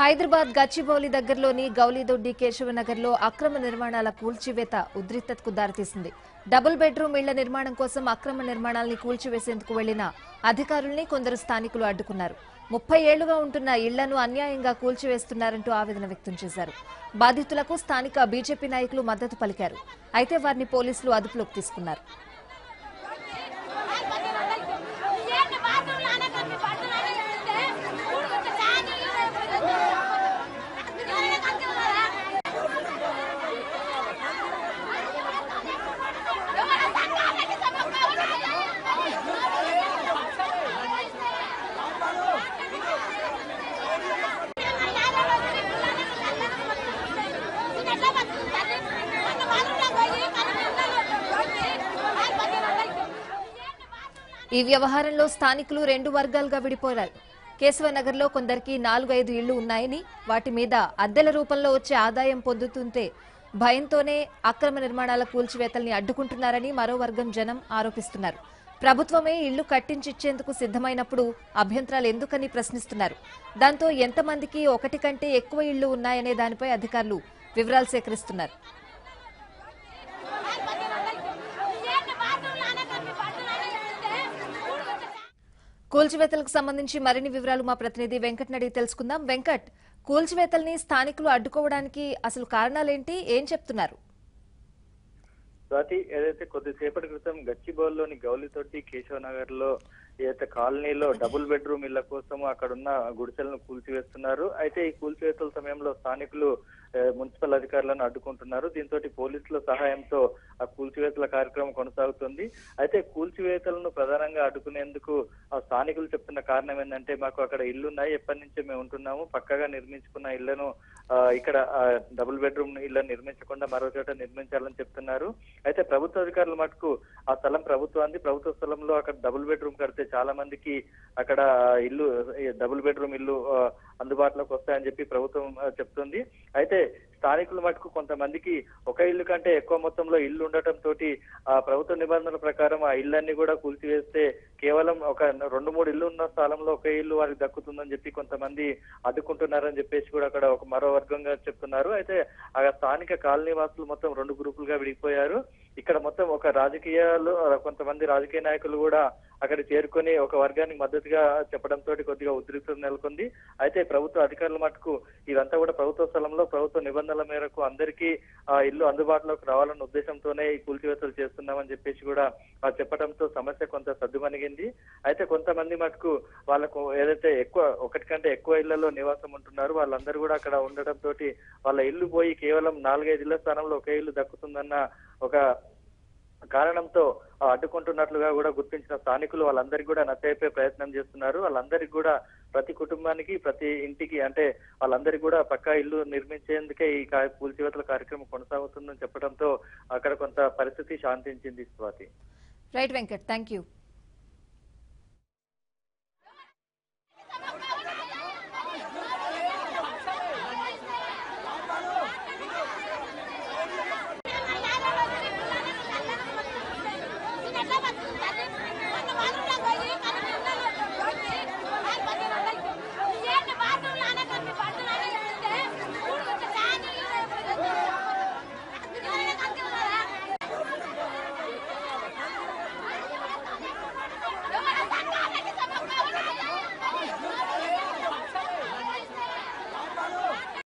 హైదరాబాద్ గచ్చిబౌలి దగ్గరలోని గౌలిదొడ్డి కేశవనగర్లో అక్రమ నిర్మాణాల కూల్చివేత ఉద్రిక్తతకు దారితీసింది. డబుల్ బెడ్రూమ్ ఇళ్ల నిర్మాణం కోసం అక్రమ నిర్మాణాలను కూల్చివేసేందుకు వెళ్లిన అధికారుల్ని కొందరు స్థానికులు అడ్డుకున్నారు. 30 ఏళ్లుగా ఉంటున్న ఇళ్లను అన్యాయంగా కూల్చివేస్తున్నారంటూ ఆవేదన వ్యక్తం చేశారు. బాధితులకు స్థానిక బీజేపీ నాయకులు మద్దతు పలికారు. అయితే వారిని పోలీసులు అదుపులోకి తీసుకున్నారు. ఈ వ్యవహారంలో స్థానికులు 2 వర్గాలుగా విడిపోయారు. కేశవనగర్లో కొందరికి 4-5 ఇళ్లు ఉన్నాయని, వాటి మీద అద్దెల రూపంలో వచ్చే ఆదాయం పొందుతుంటే భయంతోనే అక్రమ నిర్మాణాల కూల్చివేతల్ని అడ్డుకుంటున్నారని మరో వర్గం జనం ఆరోపిస్తున్నారు. ప్రభుత్వమే ఇళ్లు కట్టించిచ్చేందుకు సిద్ధమైనప్పుడు అభ్యంతరాలు ఎందుకని ప్రశ్నిస్తున్నారు. దాంతో ఎంతమందికి ఒకటి కంటే ఎక్కువ ఇళ్లు ఉన్నాయనే దానిపై అధికారులు వివరాలు సేకరిస్తున్నారు. కూల్చివేతలకు సంబంధించి మరిన్ని వివరాలు మా ప్రతినిధి వెంకట్ అడిగి తెలుసుకుందాం. వెంకట్, కూల్చివేతల్ని స్థానికులు అడ్డుకోవడానికి అసలు కారణాలేంటి, ఏం చెప్తున్నారు? స్వాతి, ఏదైతే కొద్దిసేపటి క్రితం గచ్చిబౌలిలోని గౌలితొట్టి కేశవనగర్ లో ఏదైతే కాలనీలో డబుల్ బెడ్రూమ్ ఇళ్ల కోసం అక్కడున్న గుడిసెలను కూల్చివేస్తున్నారు. అయితే ఈ కూల్చివేతల సమయంలో స్థానికులు మున్సిపల్ అధికారులను అడ్డుకుంటున్నారు. దీంతో పోలీసుల సహాయంతో ఆ కూల్చివేతల కార్యక్రమం కొనసాగుతుంది. అయితే కూల్చివేతలను ప్రధానంగా అడ్డుకునేందుకు ఆ స్థానికులు చెప్తున్న కారణం ఏంటంటే, మాకు అక్కడ ఇళ్లున్నాయి, ఎప్పటి నుంచే మేము ఉంటున్నాము, పక్కగా నిర్మించుకున్న ఇళ్లను ఇక్కడ డబుల్ బెడ్రూమ్ ఇళ్లను నిర్మించకుండా మరో చోట నిర్మించాలని చెప్తున్నారు. అయితే ప్రభుత్వ అధికారుల మటుకు ఆ స్థలం ప్రభుత్వ స్థలంలో అక్కడ డబుల్ బెడ్రూమ్ కడితే చాలా మందికి అక్కడ ఇల్లు డబుల్ బెడ్రూమ్ ఇల్లు అందుబాటులోకి వస్తాయని చెప్పి ప్రభుత్వం చెప్తుంది. అయితే స్థానికుల మటుకు కొంతమందికి ఒక ఇల్లు కంటే ఎక్కువ మొత్తంలో ఇల్లు ఉండటం తోటి ఆ ప్రభుత్వ నిబంధనల ప్రకారం ఆ ఇళ్ళన్ని కూడా కూల్చివేస్తే కేవలం ఒక 2-3 ఇల్లు ఉన్న స్థలంలో ఒక ఇల్లు వారికి దక్కుతుందని చెప్పి కొంతమంది అడ్డుకుంటున్నారని చెప్పేసి కూడా అక్కడ ఒక మరో వర్గంగా చెప్తున్నారు. అయితే ఆ స్థానిక కాలనీ వాసులు మొత్తం 2 గ్రూపులుగా విడిపోయారు. ఇక్కడ మొత్తం ఒక కొంతమంది రాజకీయ నాయకులు కూడా అక్కడ చేరుకొని ఒక వర్గానికి మద్దతుగా చెప్పడంతో కొద్దిగా ఉద్రిక్తత నెలకొంది. అయితే ప్రభుత్వ అధికారుల మటుకు ఇదంతా కూడా ప్రభుత్వ స్థలంలో ప్రభుత్వ నిబంధనల మేరకు అందరికీ ఆ ఇల్లు అందుబాటులోకి రావాలన్న ఉద్దేశంతోనే ఈ కూల్చివేతలు చేస్తున్నామని చెప్పేసి కూడా చెప్పడంతో సమస్య కొంత సద్దుమణిగింది. అయితే కొంతమంది మటుకు వాళ్ళకు ఏదైతే ఒకటి కంటే ఎక్కువ ఇళ్లలో నివాసం ఉంటున్నారు, వాళ్ళందరూ కూడా అక్కడ ఉండటంతో వాళ్ళ ఇల్లు పోయి కేవలం 4-5 ఇళ్ల స్థానంలో ఒకే ఇల్లు దక్కుతుందన్న ఒక కారణంతో అడ్డుకుంటున్నట్లుగా కూడా గుర్తించిన స్థానికులు వాళ్ళందరికీ కూడా నచ్చజెప్పే ప్రయత్నం చేస్తున్నారు. వాళ్ళందరికీ కూడా ప్రతి కుటుంబానికి ప్రతి ఇంటికి అంటే వాళ్ళందరికీ కూడా పక్కా ఇల్లు నిర్మించేందుకే ఈ కూల్చివేతల కార్యక్రమం కొనసాగుతుందని చెప్పడంతో అక్కడ కొంత పరిస్థితి శాంతించింది. Swathi. Right Venkat, thank you.